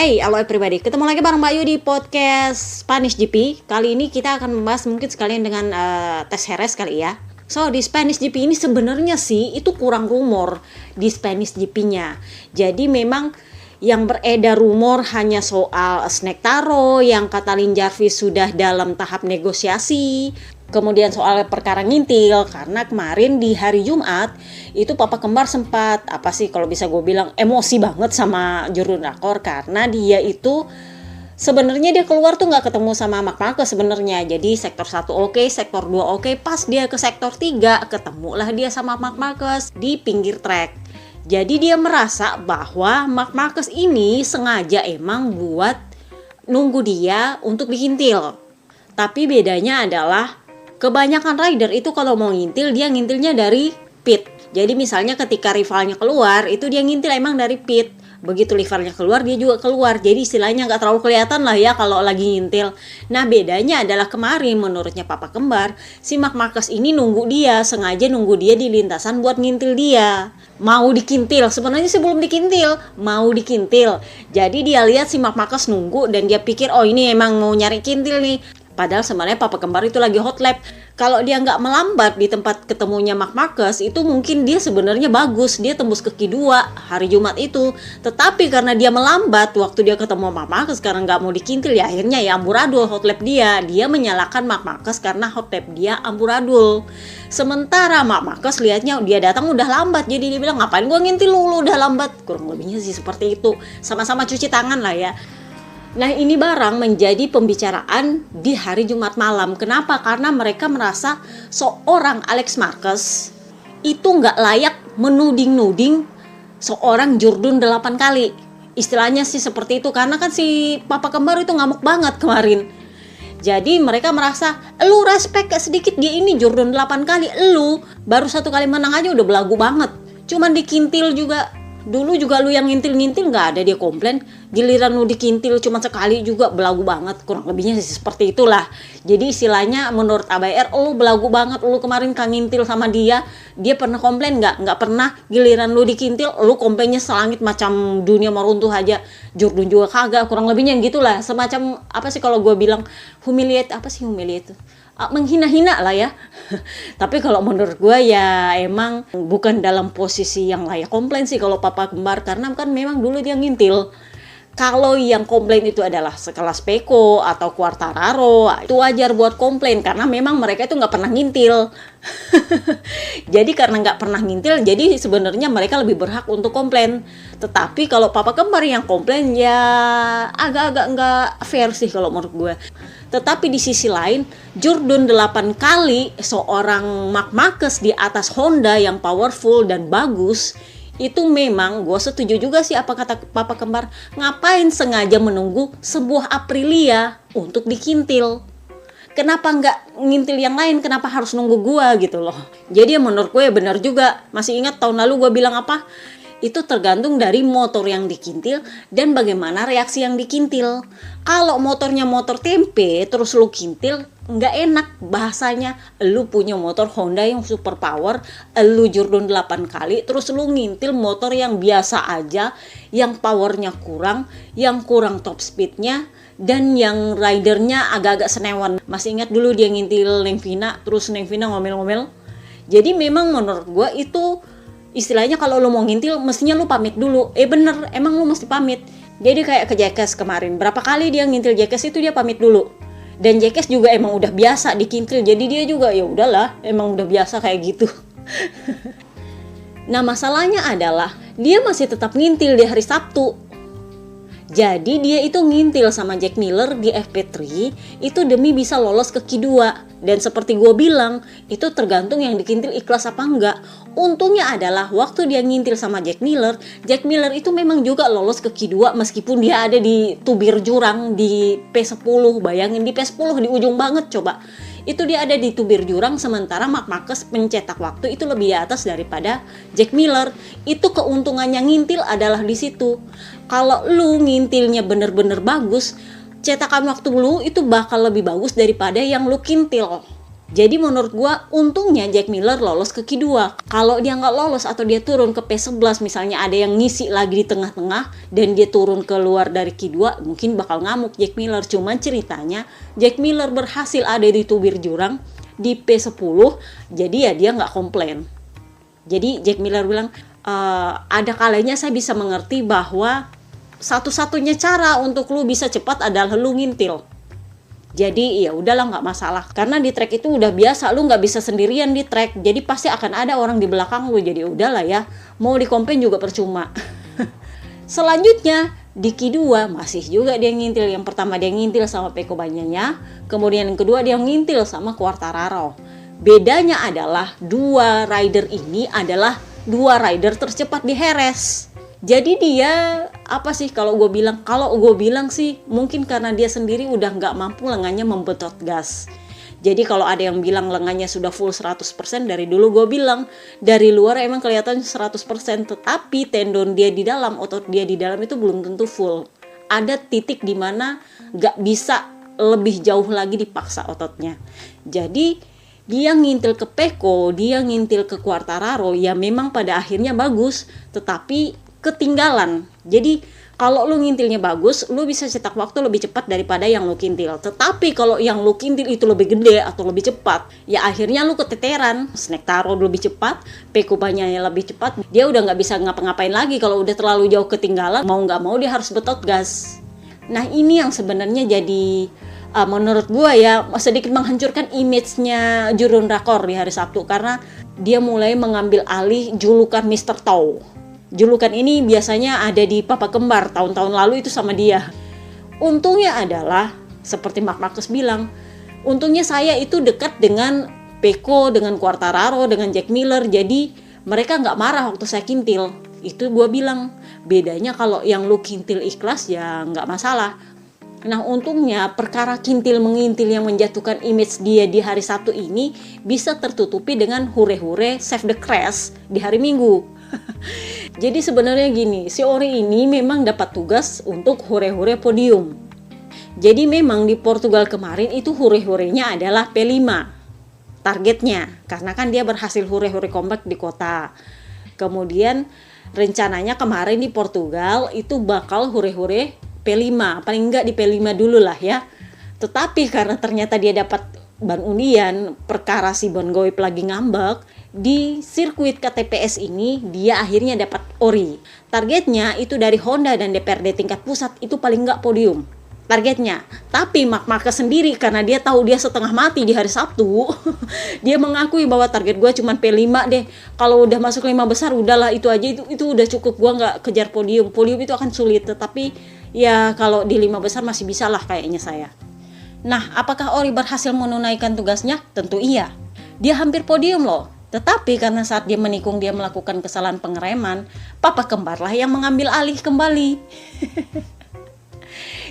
Halo everybody, ketemu lagi bareng Mbak Yu di podcast Spanish GP. Kali ini kita akan membahas mungkin sekalian dengan tes Jerez kali ya. So, di Spanish GP ini sebenarnya sih itu kurang rumor di Spanish GP-nya. Jadi memang yang beredar rumor hanya soal Snake Taro yang kata Lin Jarvis sudah dalam tahap negosiasi. Kemudian soal perkara ngintil, karena kemarin di hari Jumat itu papa kembar sempat kalau bisa gue bilang emosi banget sama juru drakor, karena dia itu sebenarnya dia keluar tuh nggak ketemu sama Marc Marquez sebenarnya. Jadi sektor 1 oke, sektor 2 oke, pas dia ke sektor 3 ketemulah dia sama Marc Marquez di pinggir trek. Jadi dia merasa bahwa Marc Marquez ini sengaja emang buat nunggu dia untuk dikintil. Tapi bedanya adalah kebanyakan rider itu kalau mau ngintil, dia ngintilnya dari pit. Jadi misalnya ketika rivalnya keluar, itu dia ngintil emang dari pit. Begitu rivalnya keluar, dia juga keluar. Jadi istilahnya nggak terlalu kelihatan lah ya kalau lagi ngintil. Nah bedanya adalah kemarin menurutnya papa kembar, si Marc Marquez ini nunggu dia, sengaja nunggu dia di lintasan buat ngintil dia. Mau dikintil, sebenarnya sih belum dikintil, mau dikintil. Jadi dia lihat si Marc Marquez nunggu dan dia pikir, oh ini emang mau nyari kintil nih. Padahal sebenarnya papa kembar itu lagi hot lap. Kalau dia nggak melambat di tempat ketemunya Marc Marquez, itu mungkin dia sebenarnya bagus. Dia tembus ke Q2 hari Jumat itu. Tetapi karena dia melambat waktu dia ketemu Marc Marquez karena nggak mau dikintil, ya akhirnya ya amburadul hot lap dia. Dia menyalahkan Marc Marquez karena hot lap dia amburadul. Sementara Marc Marquez lihatnya dia datang udah lambat. Jadi dia bilang, ngapain gua ngintil lu udah lambat. Kurang lebihnya sih seperti itu. Sama-sama cuci tangan lah ya. Nah ini barang menjadi pembicaraan di hari Jumat malam. Kenapa? Karena mereka merasa seorang Alex Marquez itu nggak layak menuding-nuding seorang Jourdain 8 kali. Istilahnya sih seperti itu. Karena kan si papa kembar itu ngamuk banget kemarin. Jadi mereka merasa, lu respect sedikit, dia ini Jourdain 8 kali. Lu baru 1 kali menang aja udah belagu banget. Cuman dikintil juga. Dulu juga lu yang ngintil-ngintil gak ada dia komplain. Giliran lu dikintil cuma sekali juga belagu banget. Kurang lebihnya seperti itulah. Jadi istilahnya menurut ABR, lu belagu banget. Lu kemarin kan ngintil sama dia. Dia pernah komplain gak? Gak pernah. Giliran lu dikintil, lu komplainnya selangit macam dunia mau runtuh aja. Jourdain juga kagak. Kurang lebihnya gitulah. Semacam kalau gue bilang humiliate. Humiliate? Menghina-hina lah ya. Tapi kalau menurut gue ya emang bukan dalam posisi yang layak komplain sih kalau papa kembar, karena kan memang dulu dia ngintil. Kalau yang komplain itu adalah sekelas Pecco atau Quartararo, itu wajar buat komplain karena memang mereka itu nggak pernah ngintil. Jadi karena nggak pernah ngintil, jadi sebenarnya mereka lebih berhak untuk komplain. Tetapi kalau papa kembar yang komplain ya agak-agak nggak fair sih kalau menurut gue. Tetapi di sisi lain, Jourdain 8 kali seorang Marc Marquez di atas Honda yang powerful dan bagus, itu memang gue setuju juga sih apa kata papa kembar. Ngapain sengaja menunggu sebuah Aprilia untuk dikintil? Kenapa nggak ngintil yang lain? Kenapa harus nunggu gue gitu loh? Jadi menurut gue benar juga. Masih ingat tahun lalu gue bilang apa? Itu tergantung dari motor yang dikintil dan bagaimana reaksi yang dikintil. Kalau motornya motor tempe terus lu kintil, nggak enak bahasanya. Lu punya motor Honda yang super power, lu Jourdain 8 kali, terus lu ngintil motor yang biasa aja, yang powernya kurang, yang kurang top speednya, dan yang ridernya agak-agak senewan. Masih ingat dulu dia ngintil Neng Vina, terus Neng Vina ngomel-ngomel. Jadi memang menurut gue itu istilahnya kalau lu mau ngintil mestinya lu pamit dulu. Bener, emang lu mesti pamit. Jadi kayak ke Jackass kemarin, berapa kali dia ngintil Jackass itu dia pamit dulu. Dan Jackass juga emang udah biasa dikintil, jadi dia juga ya udahlah, emang udah biasa kayak gitu. Nah masalahnya adalah dia masih tetap ngintil di hari Sabtu. Jadi dia itu ngintil sama Jack Miller di FP3 itu demi bisa lolos ke Q2. Dan seperti gue bilang, itu tergantung yang dikintil ikhlas apa enggak. Untungnya adalah waktu dia ngintil sama Jack Miller itu memang juga lolos ke Q2 meskipun dia ada di tubir jurang di P10. Bayangin di P10 di ujung banget coba. Itu dia ada di tubir jurang, sementara Marc Marquez mencetak waktu itu lebih di atas daripada Jack Miller. Itu keuntungannya ngintil adalah di situ. Kalau lu ngintilnya bener-bener bagus, cetakan waktu lu itu bakal lebih bagus daripada yang lu kintil. Jadi menurut gua untungnya Jack Miller lolos ke Q2. Kalau dia nggak lolos atau dia turun ke P11, misalnya ada yang ngisi lagi di tengah-tengah dan dia turun keluar dari Q2, mungkin bakal ngamuk Jack Miller. Cuman ceritanya Jack Miller berhasil ada di tubir jurang di P10, jadi ya dia nggak komplain. Jadi Jack Miller bilang, ada kalanya saya bisa mengerti bahwa satu-satunya cara untuk lu bisa cepat adalah lu ngintil. Jadi ya udahlah, nggak masalah, karena di trek itu udah biasa, lu nggak bisa sendirian di trek, jadi pasti akan ada orang di belakang lu. Jadi udahlah ya, mau dikomplain juga percuma. Selanjutnya di Q2 masih juga dia ngintil. Yang pertama dia ngintil sama Pecco Bagnaia, kemudian yang kedua dia ngintil sama Quartararo. Bedanya adalah dua rider ini adalah dua rider tercepat di Jerez. Jadi dia kalau gue bilang sih mungkin karena dia sendiri udah nggak mampu lengannya membetot gas. Jadi kalau ada yang bilang lengannya sudah full 100%, dari dulu gue bilang dari luar emang kelihatan 100%, tetapi tendon dia di dalam, otot dia di dalam itu belum tentu full. Ada titik di mana nggak bisa lebih jauh lagi dipaksa ototnya. Jadi dia ngintil ke Pecco, dia ngintil ke Quartararo, ya memang pada akhirnya bagus, tetapi ketinggalan. Jadi kalau lu ngintilnya bagus, lu bisa cetak waktu lebih cepat daripada yang lu kintil. Tetapi kalau yang lu kintil itu lebih gede atau lebih cepat, ya akhirnya lu keteteran. Snektaro lebih cepat, Pecco Bagnaia lebih cepat, dia udah nggak bisa ngapa-ngapain lagi. Kalau udah terlalu jauh ketinggalan, mau nggak mau dia harus betot gas. Nah ini yang sebenarnya jadi menurut gua ya sedikit menghancurkan image-nya Jeroen Räkor di hari Sabtu, karena dia mulai mengambil alih julukan Mr. Tow. Julukan ini biasanya ada di Papa Kembar, tahun-tahun lalu itu sama dia. Untungnya adalah, seperti Marc Marquez bilang, untungnya saya itu dekat dengan Pecco, dengan Quartararo, dengan Jack Miller, jadi mereka nggak marah waktu saya kintil. Itu gue bilang, bedanya kalau yang lu kintil ikhlas ya nggak masalah. Nah untungnya perkara kintil mengintil yang menjatuhkan image dia di hari Sabtu ini bisa tertutupi dengan hure-hure save the crash di hari Minggu. Jadi sebenarnya gini, si Ori ini memang dapat tugas untuk hure-hure podium. Jadi memang di Portugal kemarin itu hure-hurenya adalah P5 targetnya, karena kan dia berhasil hure-hure comeback di kota. Kemudian rencananya kemarin di Portugal itu bakal hure-hure P5, paling enggak di P5 dulu lah ya. Tetapi karena ternyata dia dapat ban undian, perkara si Bon Goip lagi ngambek, di sirkuit KTPS ini dia akhirnya dapat ori. Targetnya itu dari Honda dan DPRD tingkat pusat itu paling enggak podium targetnya. Tapi Marc Marquez sendiri karena dia tahu dia setengah mati di hari Sabtu, dia mengakui bahwa target gue cuma P5 deh. Kalau udah masuk 5 besar udahlah, itu aja itu udah cukup, gue nggak kejar podium. Podium itu akan sulit, tetapi ya kalau di 5 besar masih bisa lah kayaknya saya. Nah, apakah Ori berhasil menunaikan tugasnya? Tentu iya. Dia hampir podium loh. Tetapi karena saat dia menikung dia melakukan kesalahan pengereman, Papa Kembarlah yang mengambil alih kembali.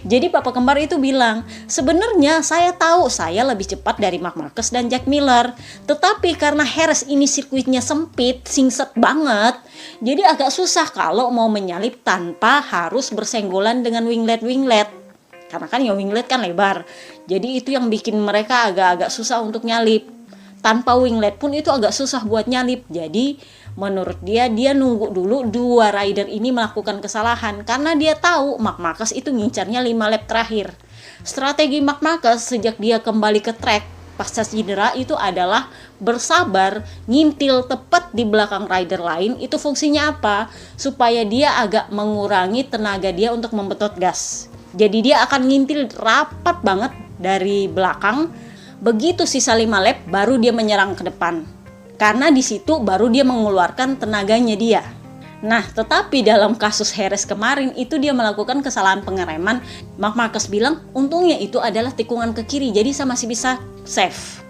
Jadi Papa Kembar itu bilang, sebenarnya saya tahu saya lebih cepat dari Marc Marquez dan Jack Miller, tetapi karena Jerez ini sirkuitnya sempit, singset banget, jadi agak susah kalau mau menyalip tanpa harus bersenggolan dengan winglet. Karena kan ya winglet kan lebar, jadi itu yang bikin mereka agak-agak susah untuk nyalip. Tanpa winglet pun itu agak susah buat nyalip. Jadi menurut dia nunggu dulu dua rider ini melakukan kesalahan, karena dia tahu Marc Marquez itu ngincarnya 5 lap terakhir. Strategi Marc Marquez sejak dia kembali ke track pasca cedera itu adalah bersabar, ngintil tepat di belakang rider lain. Itu fungsinya apa? Supaya dia agak mengurangi tenaga dia untuk membetot gas. Jadi dia akan ngintil rapat banget dari belakang. Begitu sisa 5 lap baru dia menyerang ke depan. Karena di situ baru dia mengeluarkan tenaganya dia. Nah, tetapi dalam kasus Jerez kemarin itu dia melakukan kesalahan pengereman. Marc Marquez bilang untungnya itu adalah tikungan ke kiri, jadi saya masih bisa save.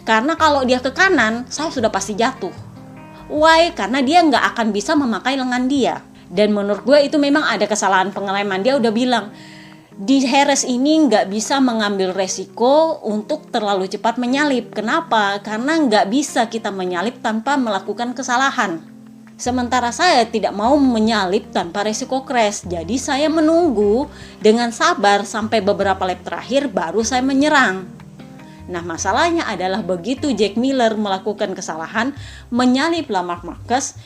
Karena kalau dia ke kanan, saya sudah pasti jatuh. Why? Karena dia nggak akan bisa memakai lengan dia. Dan menurut gue itu memang ada kesalahan pengereman. Dia udah bilang, di Jerez ini nggak bisa mengambil resiko untuk terlalu cepat menyalip. Kenapa? Karena nggak bisa kita menyalip tanpa melakukan kesalahan. Sementara saya tidak mau menyalip tanpa resiko crash. Jadi saya menunggu dengan sabar sampai beberapa lap terakhir baru saya menyerang. Nah, masalahnya adalah begitu Jack Miller melakukan kesalahan, menyaliplah Marc Marquez,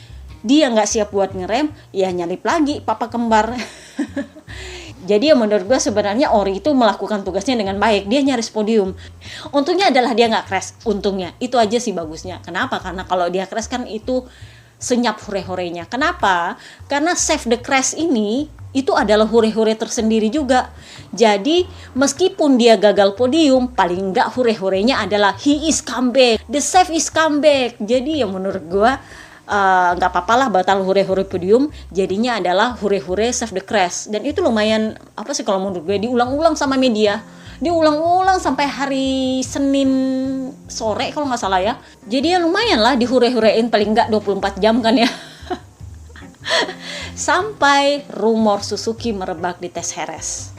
dia nggak siap buat ngerem, ya nyalip lagi papa kembar. Jadi ya menurut gue sebenarnya Ori itu melakukan tugasnya dengan baik. Dia nyaris podium. Untungnya adalah dia nggak crash. Untungnya. Itu aja sih bagusnya. Kenapa? Karena kalau dia crash kan itu senyap hore-horenya. Kenapa? Karena save the crash ini itu adalah hore-hore tersendiri juga. Jadi meskipun dia gagal podium, paling nggak hore-horenya adalah he is comeback. The save is comeback. Jadi ya menurut gue nggak apa-apa lah batal hure-hure podium, jadinya adalah hure-hure save the crash. Dan itu lumayan apa sih kalau menurut gue, diulang-ulang sama media, diulang-ulang sampai hari Senin sore kalau nggak salah ya. Jadi ya lumayan lah dihure-hurein paling nggak 24 jam kan ya. Sampai rumor Suzuki merebak di tes Jerez.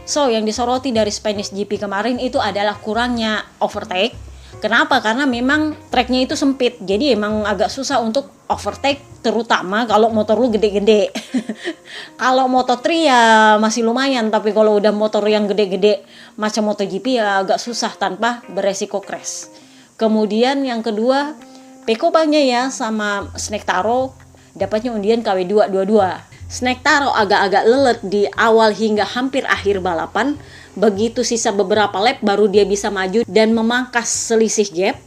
So yang disoroti dari Spanish GP kemarin itu adalah kurangnya overtake. Kenapa? Karena memang tracknya itu sempit, jadi emang agak susah untuk overtake, terutama kalau motor lu gede-gede. Kalau Moto3 ya masih lumayan, tapi kalau udah motor yang gede-gede macam MotoGP ya agak susah tanpa beresiko crash. Kemudian yang kedua, Pecco Bagnaia sama Snectaro dapatnya undian KW2 dua-dua. Snectaro agak-agak lelet di awal hingga hampir akhir balapan. Begitu sisa beberapa lap baru dia bisa maju dan memangkas selisih gap.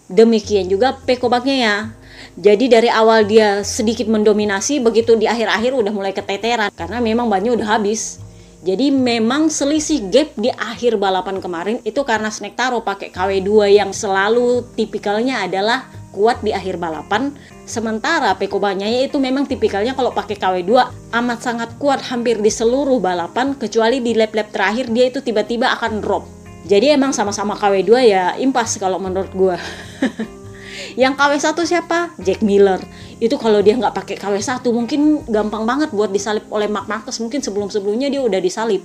Demikian juga Pecco Bagnaia. Jadi dari awal dia sedikit mendominasi, begitu di akhir-akhir udah mulai keteteran karena memang bannya udah habis. Jadi memang selisih gap di akhir balapan kemarin itu karena Snectaro pakai KW2 yang selalu tipikalnya adalah kuat di akhir balapan. Sementara Pecco Bagnaia itu memang tipikalnya kalau pakai KW2 amat sangat kuat hampir di seluruh balapan, kecuali di lap-lap terakhir dia itu tiba-tiba akan drop. Jadi emang sama-sama KW2 ya impas kalau menurut gua. Yang KW1 siapa? Jack Miller. Itu kalau dia nggak pakai KW1 mungkin gampang banget buat disalip oleh Marc Marquez, mungkin sebelum-sebelumnya dia udah disalip.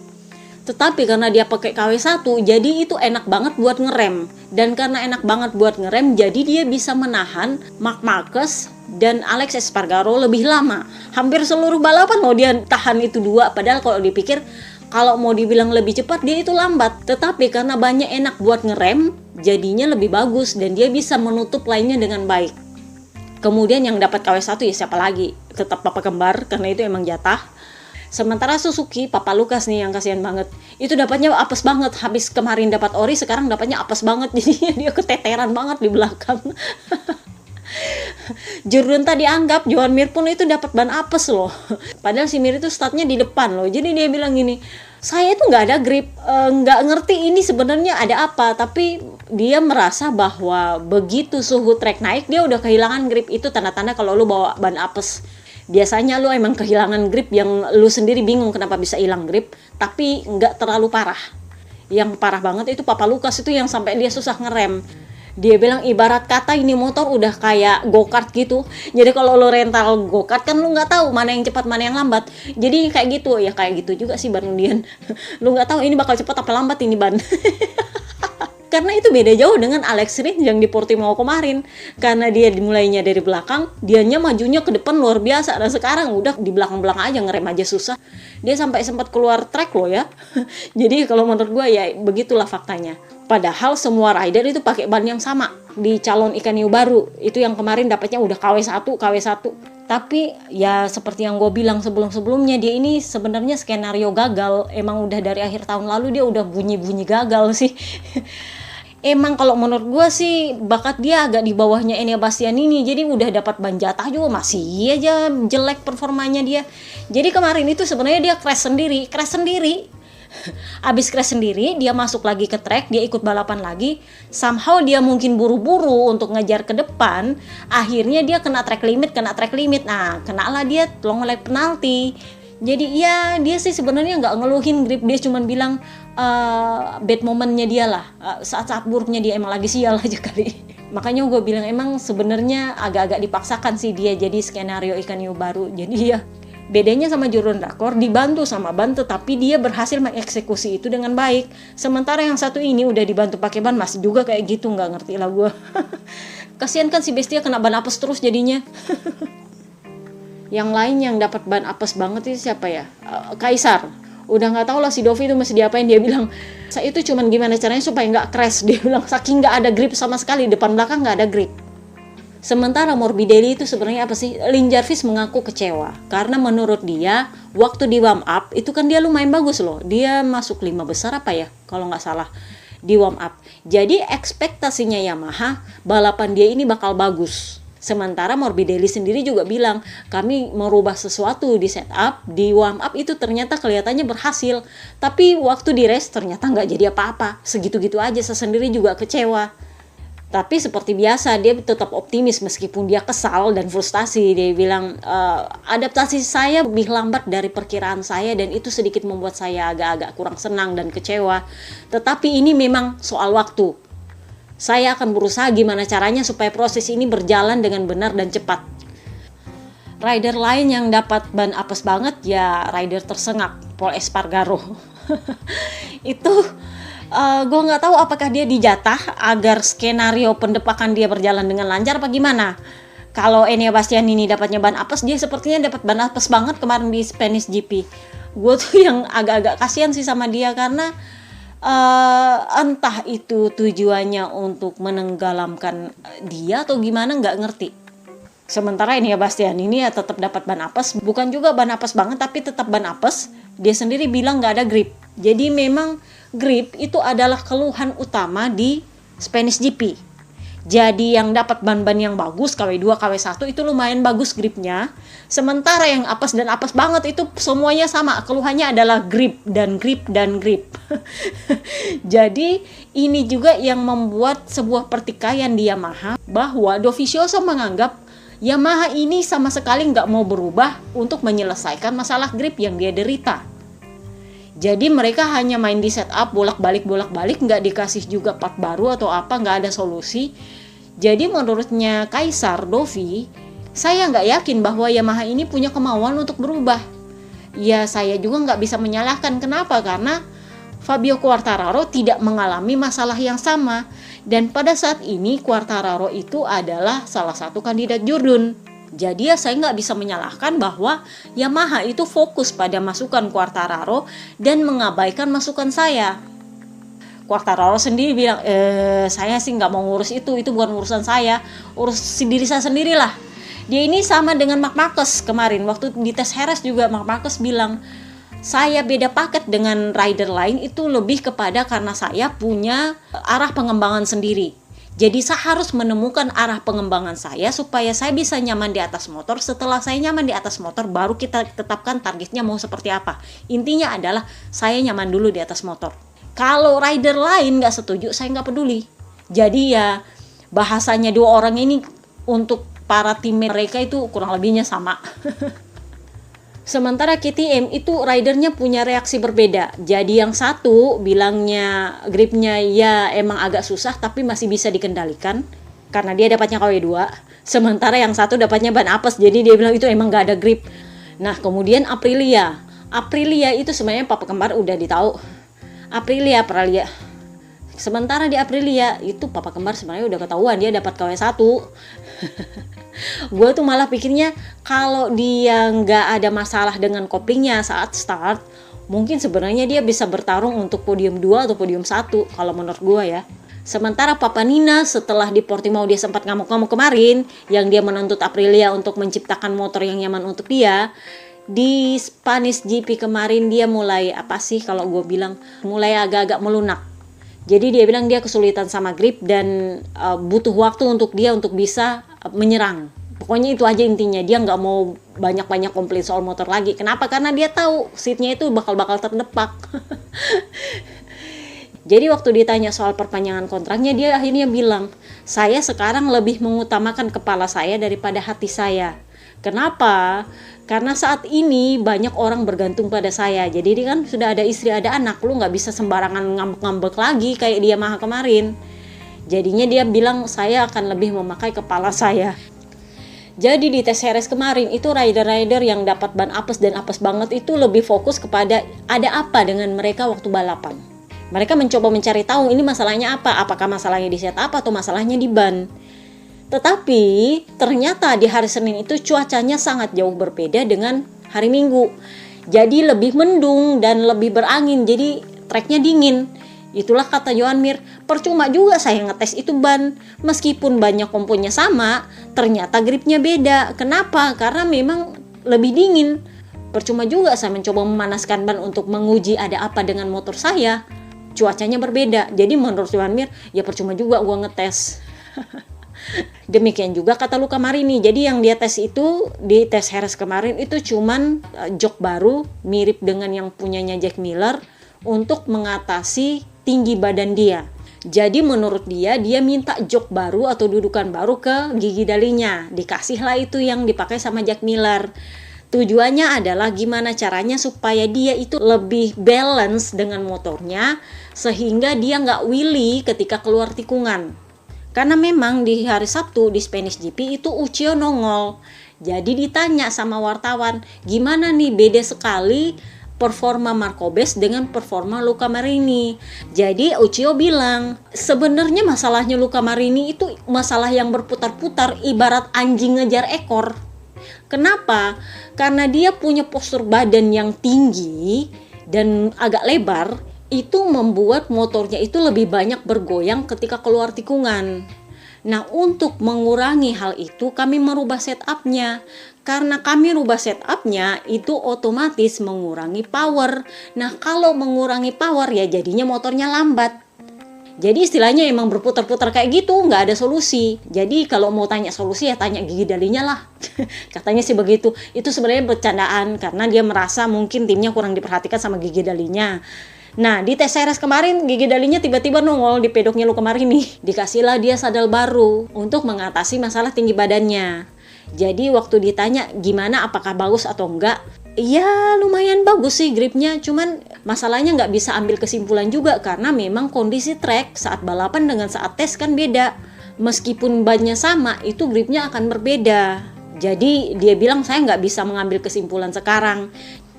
Tetapi karena dia pakai KW1, jadi itu enak banget buat ngerem. Dan karena enak banget buat ngerem, jadi dia bisa menahan Marc Marquez dan Alex Espargaro lebih lama. Hampir seluruh balapan loh dia tahan itu dua. Padahal kalau dipikir, kalau mau dibilang lebih cepat, dia itu lambat. Tetapi karena banyak enak buat ngerem, jadinya lebih bagus. Dan dia bisa menutup lainnya dengan baik. Kemudian yang dapat KW1 ya siapa lagi? Tetap papa kembar, karena itu emang jatah. Sementara Suzuki, Papa Lukas nih yang kasihan banget. Itu dapatnya apes banget. Habis kemarin dapat ori, sekarang dapatnya apes banget. Jadi dia keteteran banget di belakang. Jordan tadi anggap Joan Mir pun itu dapat ban apes loh. Padahal si Mir itu startnya di depan loh. Jadi dia bilang gini, saya itu nggak ada grip, nggak ngerti ini sebenarnya ada apa. Tapi dia merasa bahwa begitu suhu trek naik, dia udah kehilangan grip. Itu tanda-tanda kalau lu bawa ban apes. Biasanya lu emang kehilangan grip yang lu sendiri bingung kenapa bisa hilang grip, tapi nggak terlalu parah. Yang parah banget itu Papa Lukas itu yang sampai dia susah ngerem. Dia bilang ibarat kata ini motor udah kayak go-kart gitu. Jadi kalau lu rental go-kart kan lu nggak tahu mana yang cepat mana yang lambat. Jadi kayak gitu ya, kayak gitu juga sih ban undian. Lu nggak tahu ini bakal cepat apa lambat ini ban. Karena itu beda jauh dengan Alex Rins yang di Portimao kemarin. Karena dia dimulainya dari belakang, dianya majunya ke depan luar biasa. Dan sekarang udah di belakang-belakang aja, ngerem aja susah. Dia sampai sempat keluar track loh ya. Jadi kalau menurut gue ya begitulah faktanya. Padahal semua rider itu pakai ban yang sama di calon ikan hiu baru. Itu yang kemarin dapatnya udah KW1. Tapi ya seperti yang gue bilang sebelum-sebelumnya, dia ini sebenarnya skenario gagal. Emang udah dari akhir tahun lalu dia udah bunyi-bunyi gagal sih. Emang kalau menurut gue sih bakat dia agak di bawahnya Enea Bastianini. Jadi udah dapat ban jatah juga masih aja jelek performanya dia. Jadi kemarin itu sebenarnya dia crash sendiri. Abis crash sendiri, dia masuk lagi ke track, dia ikut balapan lagi. Somehow dia mungkin buru-buru untuk ngejar ke depan. Akhirnya dia kena track limit. Nah, kenalah dia long lap penalti. Jadi ya dia sih sebenarnya nggak ngeluhin grip, dia cuma bilang bad momennya dia lah, saat-saat buruknya dia emang lagi sial aja kali. Makanya gue bilang emang sebenarnya agak-agak dipaksakan sih dia jadi skenario ikan hiu baru. Jadi ya bedanya sama Jordan Rakor, dibantu sama ban tetapi dia berhasil mengeksekusi itu dengan baik. Sementara yang satu ini udah dibantu pakai ban masih juga kayak gitu, nggak ngerti lah gue. Kasian kan si Bestia kena ban apes terus jadinya. Yang lain yang dapat ban apes banget itu siapa ya? Kaisar. Udah nggak tahu lah si Dovi itu mesti diapain. Dia bilang, saya itu cuman gimana caranya supaya nggak crash. Dia bilang saking nggak ada grip sama sekali, depan belakang nggak ada grip. Sementara Morbidelli itu sebenarnya apa sih? Lin Jarvis mengaku kecewa karena menurut dia waktu di warm up itu kan dia lumayan bagus loh. Dia masuk 5 besar apa ya kalau nggak salah di warm up. Jadi ekspektasinya Yamaha balapan dia ini bakal bagus. Sementara Morbidelli sendiri juga bilang, kami merubah sesuatu di setup, di warm up itu ternyata kelihatannya berhasil. Tapi waktu di race ternyata nggak jadi apa-apa. Segitu-gitu aja, saya sendiri juga kecewa. Tapi seperti biasa, dia tetap optimis meskipun dia kesal dan frustasi. Dia bilang, adaptasi saya lebih lambat dari perkiraan saya dan itu sedikit membuat saya agak-agak kurang senang dan kecewa. Tetapi ini memang soal waktu. Saya akan berusaha gimana caranya supaya proses ini berjalan dengan benar dan cepat. Rider lain yang dapat ban apes banget ya rider tersengak, Pol Espargaro. Itu gue nggak tahu apakah dia dijatah agar skenario pendepakan dia berjalan dengan lancar apa gimana. Kalau Enea Bastianini dapatnya ban apes, dia sepertinya dapat ban apes banget kemarin di Spanish GP. Gue tuh yang agak-agak kasihan sih sama dia karena entah itu tujuannya untuk menenggelamkan dia atau gimana nggak ngerti. Sementara ini ya Bastian ini ya tetap dapat ban apes, bukan juga ban apes banget tapi tetap ban apes. Dia sendiri bilang nggak ada grip. Jadi memang grip itu adalah keluhan utama di Spanish GP. Jadi yang dapat ban-ban yang bagus KW2, KW1 itu lumayan bagus gripnya. Sementara yang apes dan apes banget itu semuanya sama. Keluhannya adalah grip dan grip dan grip. Jadi ini juga yang membuat sebuah pertikaian di Yamaha bahwa Dovizioso menganggap Yamaha ini sama sekali nggak mau berubah untuk menyelesaikan masalah grip yang dia derita. Jadi mereka hanya main di setup bolak-balik nggak dikasih juga part baru atau apa, nggak ada solusi. Jadi menurutnya Kaisar Dovi, saya nggak yakin bahwa Yamaha ini punya kemauan untuk berubah. Ya saya juga nggak bisa menyalahkan, kenapa? Karena Fabio Quartararo tidak mengalami masalah yang sama. Dan pada saat ini Quartararo itu adalah salah satu kandidat jurdun. Jadi ya saya nggak bisa menyalahkan bahwa Yamaha itu fokus pada masukan Quartararo dan mengabaikan masukan saya. Quartararo sendiri bilang, saya sih nggak mau ngurus itu bukan urusan saya, urus diri saya sendirilah. Dia ini sama dengan Marc Marquez kemarin, waktu di tes Jerez juga Marc Marquez bilang, saya beda paket dengan rider lain itu lebih kepada karena saya punya arah pengembangan sendiri. Jadi saya harus menemukan arah pengembangan saya supaya saya bisa nyaman di atas motor. Setelah saya nyaman di atas motor, baru kita tetapkan targetnya mau seperti apa. Intinya adalah saya nyaman dulu di atas motor. Kalau rider lain nggak setuju, saya nggak peduli. Jadi ya bahasanya dua orang ini untuk para tim mereka itu kurang lebihnya sama. Sementara KTM itu ridernya punya reaksi berbeda. Jadi yang satu bilangnya gripnya ya emang agak susah tapi masih bisa dikendalikan karena dia dapatnya KW2. Sementara yang satu dapatnya ban apes, jadi dia bilang itu emang gak ada grip. Nah kemudian Aprilia itu sebenarnya papa kembar udah ditahu. Aprilia. Sementara di Aprilia itu papa kembar sebenarnya udah ketahuan dia dapat KW1. Gue tuh malah pikirnya kalau dia nggak ada masalah dengan koplingnya saat start, mungkin sebenarnya dia bisa bertarung untuk podium 2 atau podium 1 kalau menurut gue ya. Sementara Papa Nina setelah di Portimao dia sempat ngamuk-ngamuk kemarin, yang dia menuntut Aprilia untuk menciptakan motor yang nyaman untuk dia. Di Spanish GP kemarin dia mulai mulai agak-agak melunak. Jadi dia bilang dia kesulitan sama grip dan butuh waktu untuk dia untuk bisa menyerang. Pokoknya itu aja intinya, dia nggak mau banyak-banyak komplain soal motor lagi. Kenapa? Karena dia tahu seatnya itu bakal terdepak. Jadi waktu ditanya soal perpanjangan kontraknya, dia akhirnya bilang, saya sekarang lebih mengutamakan kepala saya daripada hati saya. Kenapa? Karena saat ini banyak orang bergantung pada saya. Jadi dia kan sudah ada istri, ada anak. Lu gak bisa sembarangan ngambek-ngambek lagi kayak dia Yamaha kemarin. Jadinya dia bilang saya akan lebih memakai kepala saya. Jadi di tes Jerez kemarin itu rider-rider yang dapat ban apes dan apes banget itu lebih fokus kepada ada apa dengan mereka waktu balapan. Mereka mencoba mencari tahu ini masalahnya apa. Apakah masalahnya di setup atau masalahnya di ban. Tetapi ternyata di hari Senin itu cuacanya sangat jauh berbeda dengan hari Minggu. Jadi lebih mendung dan lebih berangin, jadi treknya dingin. Itulah kata Joan Mir, percuma juga saya ngetes itu ban. Meskipun bannya komponnya sama, ternyata gripnya beda. Kenapa? Karena memang lebih dingin. Percuma juga saya mencoba memanaskan ban untuk menguji ada apa dengan motor saya. Cuacanya berbeda. Jadi menurut Joan Mir, ya percuma juga gua ngetes. Demikian juga kata Luca Marini. Jadi yang dia tes itu, di tes Jerez kemarin itu cuman jok baru mirip dengan yang punyanya Jack Miller untuk mengatasi tinggi badan dia. Jadi menurut dia minta jok baru atau dudukan baru ke gigi dalinya. Dikasihlah itu yang dipakai sama Jack Miller. Tujuannya adalah gimana caranya supaya dia itu lebih balance dengan motornya, sehingga dia nggak wheelie ketika keluar tikungan. Karena memang di hari Sabtu di Spanish GP itu Uccio nongol. Jadi ditanya sama wartawan, gimana nih beda sekali performa Marcobes dengan performa Luca Marini. Jadi Uccio bilang, sebenarnya masalahnya Luca Marini itu masalah yang berputar-putar ibarat anjing ngejar ekor. Kenapa? Karena dia punya postur badan yang tinggi dan agak lebar, itu membuat motornya itu lebih banyak bergoyang ketika keluar tikungan. Nah, untuk mengurangi hal itu kami merubah setupnya. Karena kami rubah setupnya itu otomatis mengurangi power. Nah, kalau mengurangi power ya jadinya motornya lambat. Jadi istilahnya emang berputar-putar kayak gitu, nggak ada solusi. Jadi kalau mau tanya solusi ya tanya gigi dalinya lah. Katanya sih begitu. Itu sebenarnya bercandaan karena dia merasa mungkin timnya kurang diperhatikan sama gigi dalinya. Nah, di tes Jerez kemarin gigi dalinya tiba-tiba nongol di pedoknya Luca Marini. Dikasihlah dia sadel baru untuk mengatasi masalah tinggi badannya. Jadi waktu ditanya gimana, apakah bagus atau enggak, ya lumayan bagus sih gripnya. Cuman masalahnya nggak bisa ambil kesimpulan juga karena memang kondisi trek saat balapan dengan saat tes kan beda. Meskipun bannya sama, itu gripnya akan berbeda. Jadi dia bilang saya nggak bisa mengambil kesimpulan sekarang.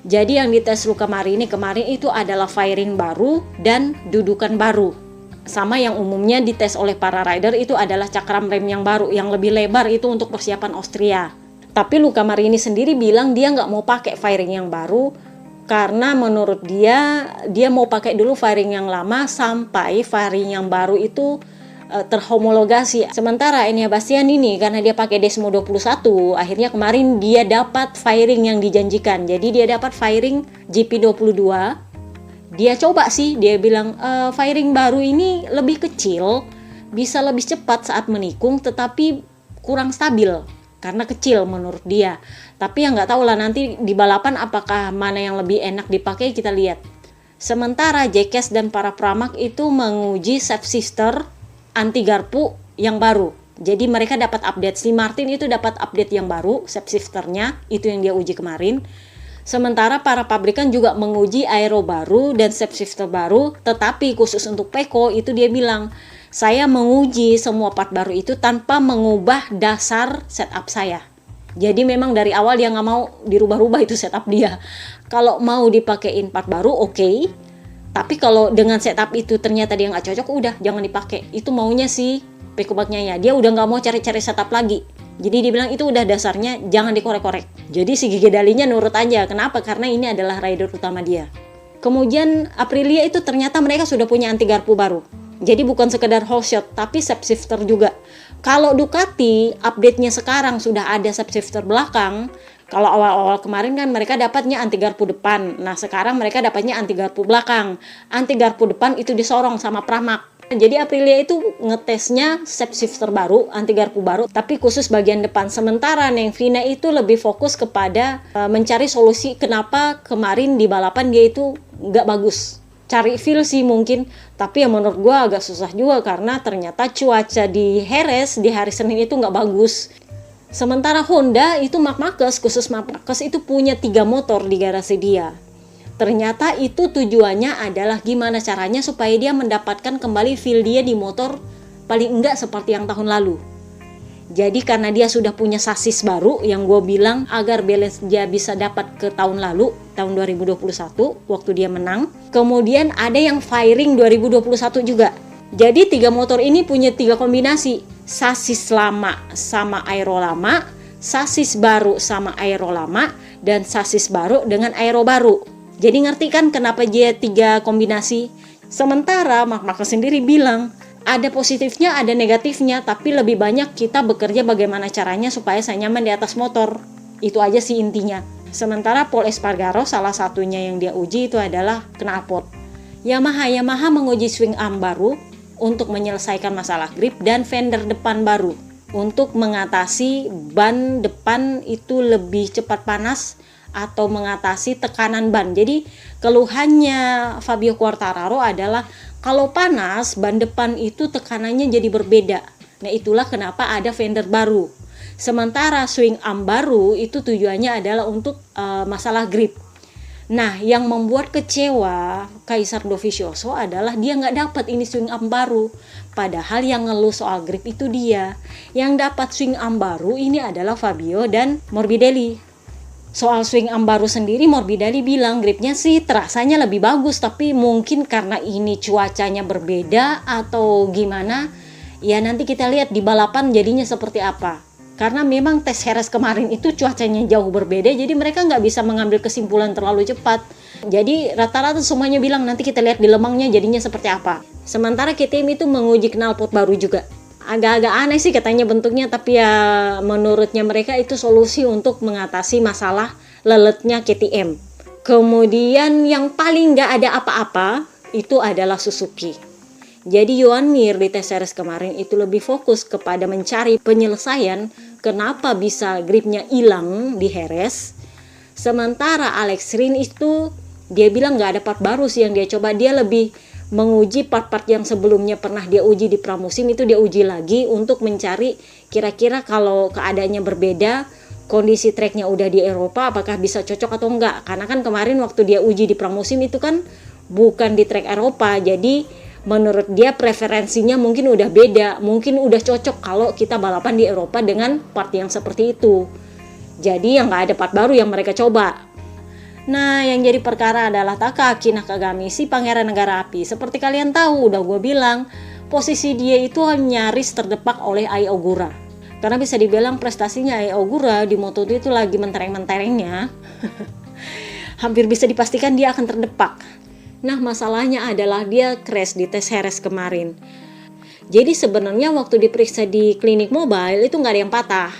Jadi yang dites Luca Marini kemarin itu adalah fairing baru dan dudukan baru. Sama yang umumnya dites oleh para rider itu adalah cakram rem yang baru, yang lebih lebar itu untuk persiapan Austria. Tapi Luca Marini sendiri bilang dia nggak mau pakai fairing yang baru karena menurut dia mau pakai dulu fairing yang lama sampai fairing yang baru itu terhomologasi. Sementara Enea Bastianini karena dia pakai Desmo 21, akhirnya kemarin dia dapat fairing yang dijanjikan. Jadi dia dapat fairing GP22. Dia coba sih, dia bilang fairing baru ini lebih kecil, bisa lebih cepat saat menikung, tetapi kurang stabil karena kecil menurut dia. Tapi yang nggak tahu lah nanti di balapan apakah mana yang lebih enak dipakai, kita lihat. Sementara Jekes dan para pramak itu menguji Sepp Sister anti garpu yang baru. Jadi mereka dapat update, si Martin itu dapat update yang baru, Sepp Shifternya, itu yang dia uji kemarin. Sementara para pabrikan juga menguji aero baru dan Sepp Shifter baru, tetapi khusus untuk Pecco itu dia bilang, saya menguji semua part baru itu tanpa mengubah dasar setup saya. Jadi memang dari awal dia nggak mau dirubah-rubah itu setup dia. Kalau mau dipakein part baru oke. Tapi kalau dengan setup itu ternyata dia nggak cocok, udah jangan dipakai. Itu maunya si Pecco Bagnaia. Dia udah nggak mau cari-cari setup lagi. Jadi dia bilang itu udah dasarnya, jangan dikorek-korek. Jadi si gigi dalinya nurut aja. Kenapa? Karena ini adalah rider utama dia. Kemudian Aprilia itu ternyata mereka sudah punya anti garpu baru. Jadi bukan sekedar whole shot, tapi Sepp Shifter juga. Kalau Ducati, update-nya sekarang sudah ada Sepp Shifter belakang. Kalau awal-awal kemarin kan mereka dapatnya anti garpu depan. Nah sekarang mereka dapatnya anti garpu belakang. Anti garpu depan itu disorong sama Pramac. Jadi Aprilia itu ngetesnya Sepp Shifter baru, anti garpu baru, tapi khusus bagian depan. Sementara Nengvina itu lebih fokus kepada mencari solusi kenapa kemarin di balapan dia itu nggak bagus. Cari feel sih mungkin, tapi ya menurut gue agak susah juga karena ternyata cuaca di Jerez di hari Senin itu nggak bagus. Sementara Honda itu Marc Marquez, khusus Marc Marquez itu punya 3 motor di garasi dia. Ternyata itu tujuannya adalah gimana caranya supaya dia mendapatkan kembali feel dia di motor paling enggak seperti yang tahun lalu. Jadi karena dia sudah punya sasis baru yang gue bilang agar balance dia bisa dapat ke tahun lalu, tahun 2021 waktu dia menang. Kemudian ada yang fairing 2021 juga. Jadi 3 motor ini punya 3 kombinasi. Sasis lama sama aero lama sasis baru sama aero lama, dan sasis baru dengan aero baru. Jadi ngerti kan kenapa dia 3 kombinasi? Sementara Mark Marquez sendiri bilang, ada positifnya, ada negatifnya, tapi lebih banyak kita bekerja bagaimana caranya supaya saya nyaman di atas motor. Itu aja sih intinya. Sementara Pol Espargaro salah satunya yang dia uji itu adalah knalpot. Yamaha menguji swing arm baru untuk menyelesaikan masalah grip dan fender depan baru untuk mengatasi ban depan itu lebih cepat panas atau mengatasi tekanan ban. Jadi keluhannya Fabio Quartararo adalah kalau panas ban depan itu tekanannya jadi berbeda. Nah itulah kenapa ada fender baru. Sementara swing arm baru itu tujuannya adalah untuk masalah grip. Nah yang membuat kecewa Kaisar Dovizioso adalah dia nggak dapat ini swing arm baru. Padahal yang ngeluh soal grip itu dia. Yang dapat swing arm baru ini adalah Fabio dan Morbidelli. Soal swing arm baru sendiri Morbidelli bilang gripnya sih terasanya lebih bagus, tapi mungkin karena ini cuacanya berbeda atau gimana, ya nanti kita lihat di balapan jadinya seperti apa. Karena memang tes Jerez kemarin itu cuacanya jauh berbeda, jadi mereka nggak bisa mengambil kesimpulan terlalu cepat. Jadi rata-rata semuanya bilang nanti kita lihat di Lemangnya jadinya seperti apa. Sementara KTM itu menguji knalpot baru juga. Agak-agak aneh sih katanya bentuknya, tapi ya menurutnya mereka itu solusi untuk mengatasi masalah leletnya KTM. Kemudian yang paling nggak ada apa-apa itu adalah Suzuki. Jadi Joan Mir di tes series kemarin itu lebih fokus kepada mencari penyelesaian kenapa bisa gripnya hilang di Jerez. Sementara Alex Rins itu dia bilang nggak ada part baru sih yang dia coba, dia lebih menguji part-part yang sebelumnya pernah dia uji di pramusim itu dia uji lagi untuk mencari kira-kira kalau keadaannya berbeda, kondisi treknya udah di Eropa apakah bisa cocok atau enggak. Karena kan kemarin waktu dia uji di pramusim itu kan bukan di trek Eropa, jadi menurut dia preferensinya mungkin udah beda, mungkin udah cocok kalau kita balapan di Eropa dengan part yang seperti itu. Jadi yang nggak ada part baru yang mereka coba. Nah yang jadi perkara adalah Takaki Nakagami, si pangeran negara api. Seperti kalian tahu, udah gue bilang, posisi dia itu nyaris terdepak oleh Ai Ogura. Karena bisa dibilang prestasinya Ai Ogura di Moto2 itu lagi mentereng-menterengnya. Hampir bisa dipastikan dia akan terdepak. Nah masalahnya adalah dia crash di tes Jerez kemarin. Jadi sebenarnya waktu diperiksa di klinik mobile itu nggak ada yang patah.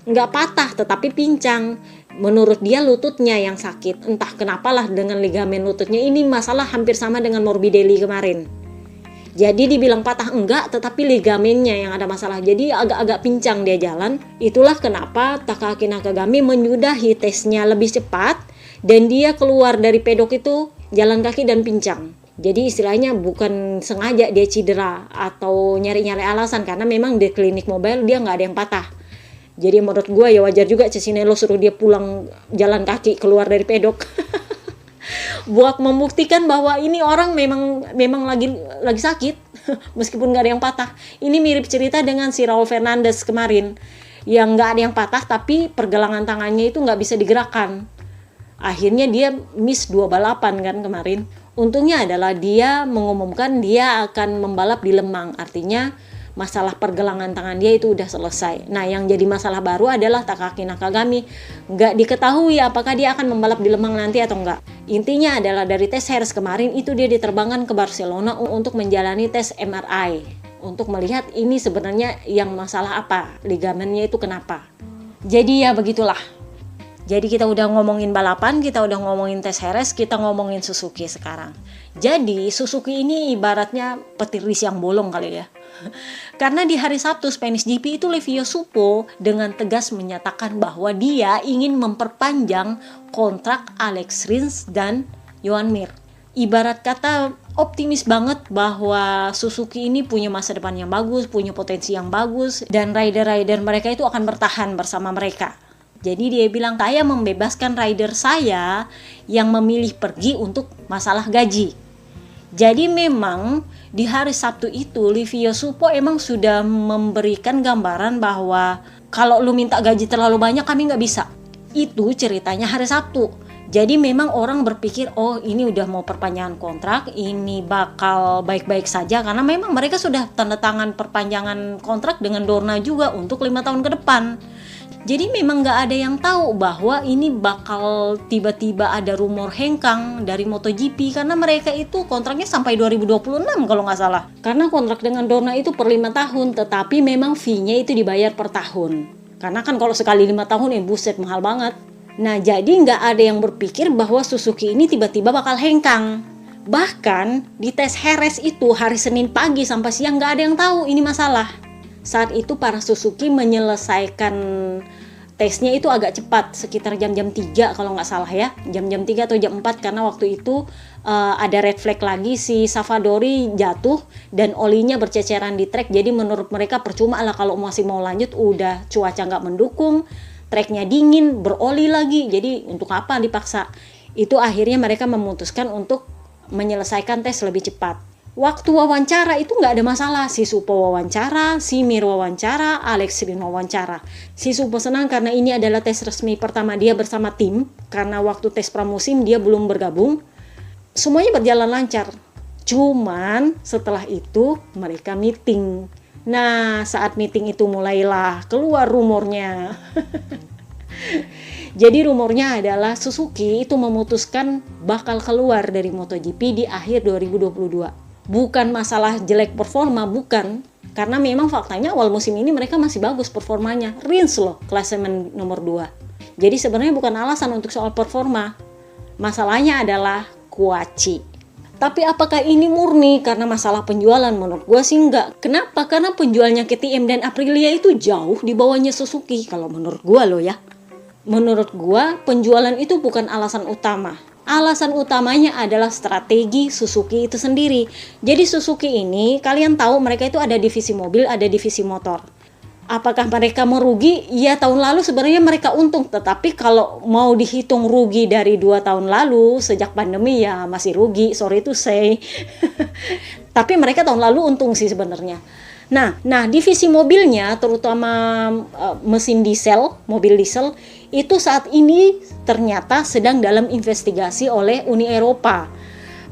Nggak patah tetapi pincang. Menurut dia lututnya yang sakit. Entah kenapalah dengan ligamen lututnya ini masalah hampir sama dengan Morbidelli kemarin. Jadi dibilang patah enggak, tetapi ligamennya yang ada masalah. Jadi agak-agak pincang dia jalan. Itulah kenapa Takaki Nakagami menyudahi tesnya lebih cepat dan dia keluar dari pedok itu jalan kaki dan pincang. Jadi istilahnya bukan sengaja dia cedera atau nyari-nyari alasan, karena memang di klinik mobile dia nggak ada yang patah. Jadi menurut gue ya wajar juga Cesinello suruh dia pulang jalan kaki keluar dari pedok. Buat membuktikan bahwa ini orang memang lagi sakit meskipun nggak ada yang patah. Ini mirip cerita dengan si Raul Fernandez kemarin yang nggak ada yang patah tapi pergelangan tangannya itu nggak bisa digerakkan. Akhirnya dia miss 2 balapan kan kemarin. Untungnya adalah dia mengumumkan dia akan membalap di Lemang, artinya masalah pergelangan tangan dia itu udah selesai. Nah yang jadi masalah baru adalah Takaki Nakagami. Nggak diketahui apakah dia akan membalap di Lemang nanti atau enggak. Intinya adalah dari tes Jerez kemarin itu dia diterbangkan ke Barcelona untuk menjalani tes MRI. Untuk melihat ini sebenarnya yang masalah apa, ligamennya itu kenapa. Jadi ya begitulah. Jadi kita udah ngomongin balapan, kita udah ngomongin tes Jerez, kita ngomongin Suzuki sekarang. Jadi Suzuki ini ibaratnya petir di siang bolong kali ya. Karena di hari Sabtu Spanish GP itu Livio Suppo dengan tegas menyatakan bahwa dia ingin memperpanjang kontrak Alex Rins dan Joan Mir. Ibarat kata optimis banget bahwa Suzuki ini punya masa depan yang bagus, punya potensi yang bagus, dan rider-rider mereka itu akan bertahan bersama mereka. Jadi dia bilang, saya membebaskan rider saya yang memilih pergi untuk masalah gaji. Jadi memang di hari Sabtu itu Livio Suppo emang sudah memberikan gambaran bahwa kalau lu minta gaji terlalu banyak kami nggak bisa. Itu ceritanya hari Sabtu. Jadi memang orang berpikir oh ini udah mau perpanjangan kontrak, ini bakal baik-baik saja karena memang mereka sudah tanda tangan perpanjangan kontrak dengan Dorna juga untuk 5 tahun ke depan. Jadi memang nggak ada yang tahu bahwa ini bakal tiba-tiba ada rumor hengkang dari MotoGP, karena mereka itu kontraknya sampai 2026 kalau nggak salah. Karena kontrak dengan Dorna itu per 5 tahun, tetapi memang fee-nya itu dibayar per tahun. Karena kan kalau sekali 5 tahun buset mahal banget. Nah jadi nggak ada yang berpikir bahwa Suzuki ini tiba-tiba bakal hengkang. Bahkan di tes Jerez itu hari Senin pagi sampai siang nggak ada yang tahu ini masalah. Saat itu para Suzuki menyelesaikan tesnya itu agak cepat, sekitar jam-jam 3 kalau nggak salah ya, jam-jam 3 atau jam 4, karena waktu itu ada red flag lagi, si Savadori jatuh dan olinya berceceran di trek. Jadi menurut mereka percuma lah kalau masih mau lanjut, udah cuaca nggak mendukung, treknya dingin, beroli lagi, jadi untuk apa dipaksa. Itu akhirnya mereka memutuskan untuk menyelesaikan tes lebih cepat. Waktu wawancara itu nggak ada masalah, si Supo wawancara, si Mir wawancara, Alex Rin wawancara. Si Supo senang karena ini adalah tes resmi pertama dia bersama tim, karena waktu tes pramusim dia belum bergabung. Semuanya berjalan lancar, cuman setelah itu mereka meeting. Nah saat meeting itu mulailah keluar rumornya. Jadi rumornya adalah Suzuki itu memutuskan bakal keluar dari MotoGP di akhir 2022. Bukan masalah jelek performa, bukan. Karena memang faktanya awal musim ini mereka masih bagus performanya. Rins loh, klasemen nomor 2. Jadi sebenarnya bukan alasan untuk soal performa. Masalahnya adalah kuaci. Tapi apakah ini murni karena masalah penjualan? Menurut gue sih enggak. Kenapa? Karena penjualnya KTM dan Aprilia itu jauh di bawahnya Suzuki. Kalau menurut gue loh ya. Menurut gue penjualan itu bukan alasan utama. Alasan utamanya adalah strategi Suzuki itu sendiri. Jadi Suzuki ini, kalian tahu mereka itu ada divisi mobil, ada divisi motor. Apakah mereka merugi? Ya tahun lalu sebenarnya mereka untung. Tetapi kalau mau dihitung rugi dari 2 tahun lalu, sejak pandemi ya masih rugi, sorry to say. Tapi mereka tahun lalu untung sih sebenarnya. Nah divisi mobilnya, terutama mesin diesel, mobil diesel, itu saat ini ternyata sedang dalam investigasi oleh Uni Eropa.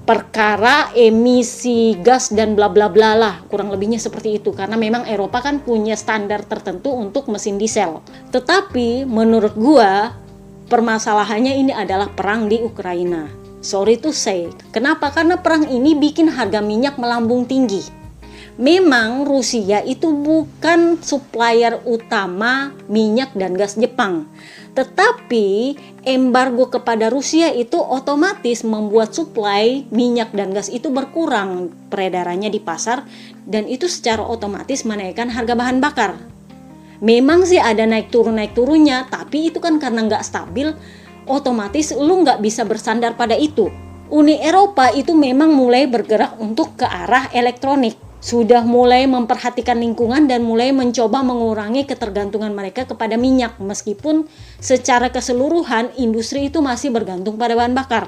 Perkara emisi gas dan bla bla bla lah, kurang lebihnya seperti itu. Karena memang Eropa kan punya standar tertentu untuk mesin diesel. Tetapi menurut gua permasalahannya ini adalah perang di Ukraina. Sorry to say. Kenapa? Karena perang ini bikin harga minyak melambung tinggi. Memang Rusia itu bukan supplier utama minyak dan gas Jepang. Tetapi embargo kepada Rusia itu otomatis membuat supply minyak dan gas itu berkurang peredarannya di pasar, dan itu secara otomatis menaikkan harga bahan bakar. Memang sih ada naik turunnya, tapi itu kan karena nggak stabil, otomatis lu nggak bisa bersandar pada itu. Uni Eropa itu memang mulai bergerak untuk ke arah elektronik. Sudah mulai memperhatikan lingkungan dan mulai mencoba mengurangi ketergantungan mereka kepada minyak, meskipun secara keseluruhan industri itu masih bergantung pada bahan bakar.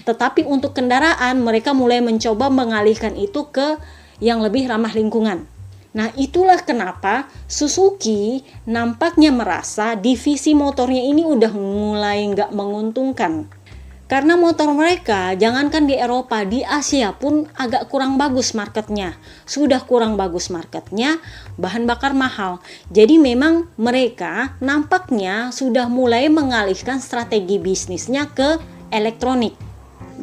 Tetapi untuk kendaraan mereka mulai mencoba mengalihkan itu ke yang lebih ramah lingkungan. Nah itulah kenapa Suzuki nampaknya merasa divisi motornya ini udah mulai nggak menguntungkan. Karena motor mereka, jangankan di Eropa, di Asia pun agak kurang bagus marketnya. Sudah kurang bagus marketnya, bahan bakar mahal. Jadi memang mereka nampaknya sudah mulai mengalihkan strategi bisnisnya ke elektronik.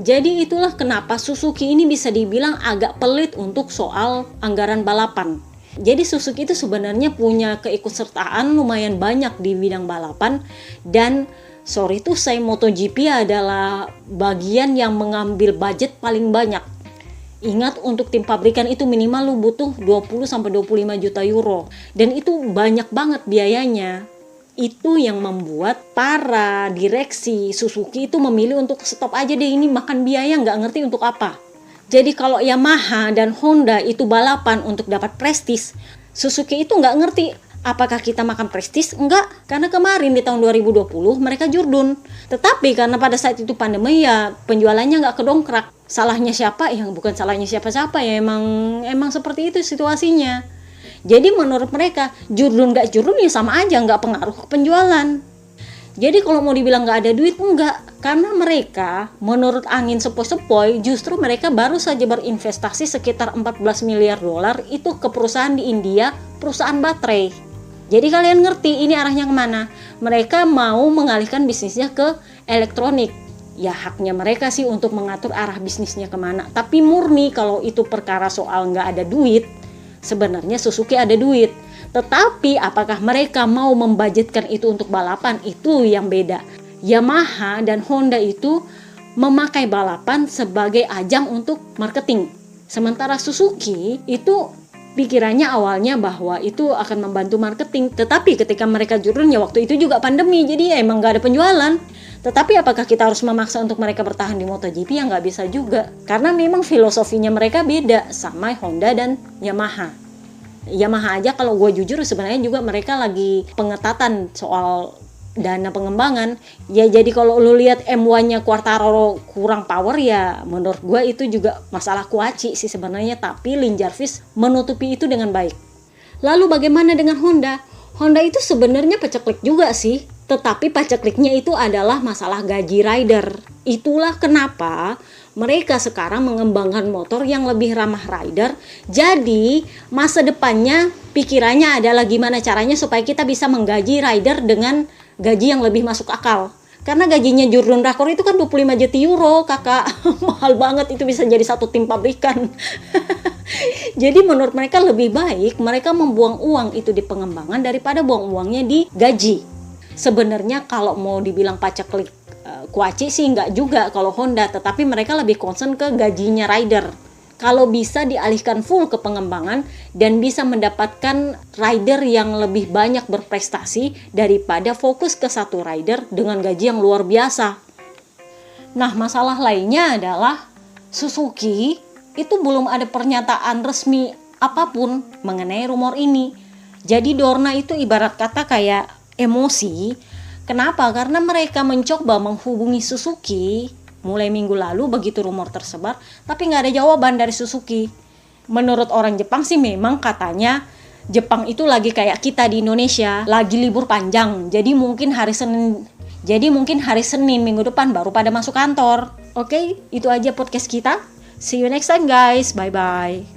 Jadi itulah kenapa Suzuki ini bisa dibilang agak pelit untuk soal anggaran balapan. Jadi Suzuki itu sebenarnya punya keikutsertaan lumayan banyak di bidang balapan, dan sorry tuh saya MotoGP adalah bagian yang mengambil budget paling banyak. Ingat, untuk tim pabrikan itu minimal lu butuh 20-25 juta euro. Dan itu banyak banget biayanya. Itu yang membuat para direksi Suzuki itu memilih untuk stop aja deh, ini makan biaya nggak ngerti untuk apa. Jadi kalau Yamaha dan Honda itu balapan untuk dapat prestis, Suzuki itu nggak ngerti. Apakah kita makan prestis? Enggak, karena kemarin di tahun 2020 mereka jurdun. Tetapi karena pada saat itu pandemi ya penjualannya nggak kedongkrak. Salahnya siapa? Ya bukan salahnya siapa-siapa ya, emang seperti itu situasinya. Jadi menurut mereka jurdun nggak jurdun ya sama aja, nggak pengaruh ke penjualan. Jadi kalau mau dibilang nggak ada duit, enggak. Karena mereka menurut angin sepoi-sepoi justru mereka baru saja berinvestasi sekitar $14 miliar itu ke perusahaan di India, perusahaan baterai. Jadi kalian ngerti ini arahnya kemana. Mereka mau mengalihkan bisnisnya ke elektronik. Ya haknya mereka sih untuk mengatur arah bisnisnya kemana. Tapi murni kalau itu perkara soal nggak ada duit, sebenarnya Suzuki ada duit. Tetapi apakah mereka mau membudgetkan itu untuk balapan, itu yang beda. Yamaha dan Honda itu memakai balapan sebagai ajang untuk marketing. Sementara Suzuki itu pikirannya awalnya bahwa itu akan membantu marketing. Tetapi ketika mereka jurunnya waktu itu juga pandemi, jadi ya emang gak ada penjualan. Tetapi apakah kita harus memaksa untuk mereka bertahan di MotoGP? Ya nggak bisa juga. Karena memang filosofinya mereka beda sama Honda dan Yamaha. Yamaha aja kalau gue jujur sebenarnya juga mereka lagi pengetatan soal dana pengembangan. Ya jadi kalau lu lihat M1-nya Quartararo kurang power, ya menurut gue itu juga masalah kuaci sih sebenarnya. Tapi Lin Jarvis menutupi itu dengan baik. Lalu bagaimana dengan Honda? Honda itu sebenarnya paceklik juga sih. Tetapi pacekliknya itu adalah masalah gaji rider. Itulah kenapa mereka sekarang mengembangkan motor yang lebih ramah rider. Jadi masa depannya pikirannya adalah gimana caranya supaya kita bisa menggaji rider dengan gaji yang lebih masuk akal. Karena gajinya Jurgen Rakor itu kan 25 juta euro, kakak. Mahal banget, itu bisa jadi satu tim pabrikan. Jadi menurut mereka lebih baik mereka membuang uang itu di pengembangan daripada buang uangnya di gaji. Sebenarnya kalau mau dibilang paceklik kuaci sih enggak juga kalau Honda, tetapi mereka lebih concern ke gajinya rider. Kalau bisa dialihkan full ke pengembangan dan bisa mendapatkan rider yang lebih banyak berprestasi daripada fokus ke satu rider dengan gaji yang luar biasa. Nah, masalah lainnya adalah Suzuki itu belum ada pernyataan resmi apapun mengenai rumor ini. Jadi Dorna itu ibarat kata kayak emosi. Kenapa? Karena mereka mencoba menghubungi Suzuki mulai minggu lalu begitu rumor tersebar, tapi nggak ada jawaban dari Suzuki. Menurut orang Jepang sih memang katanya Jepang itu lagi kayak kita di Indonesia, lagi libur panjang. Jadi mungkin hari Senin minggu depan baru pada masuk kantor. Oke, itu aja podcast kita. See you next time guys. Bye bye.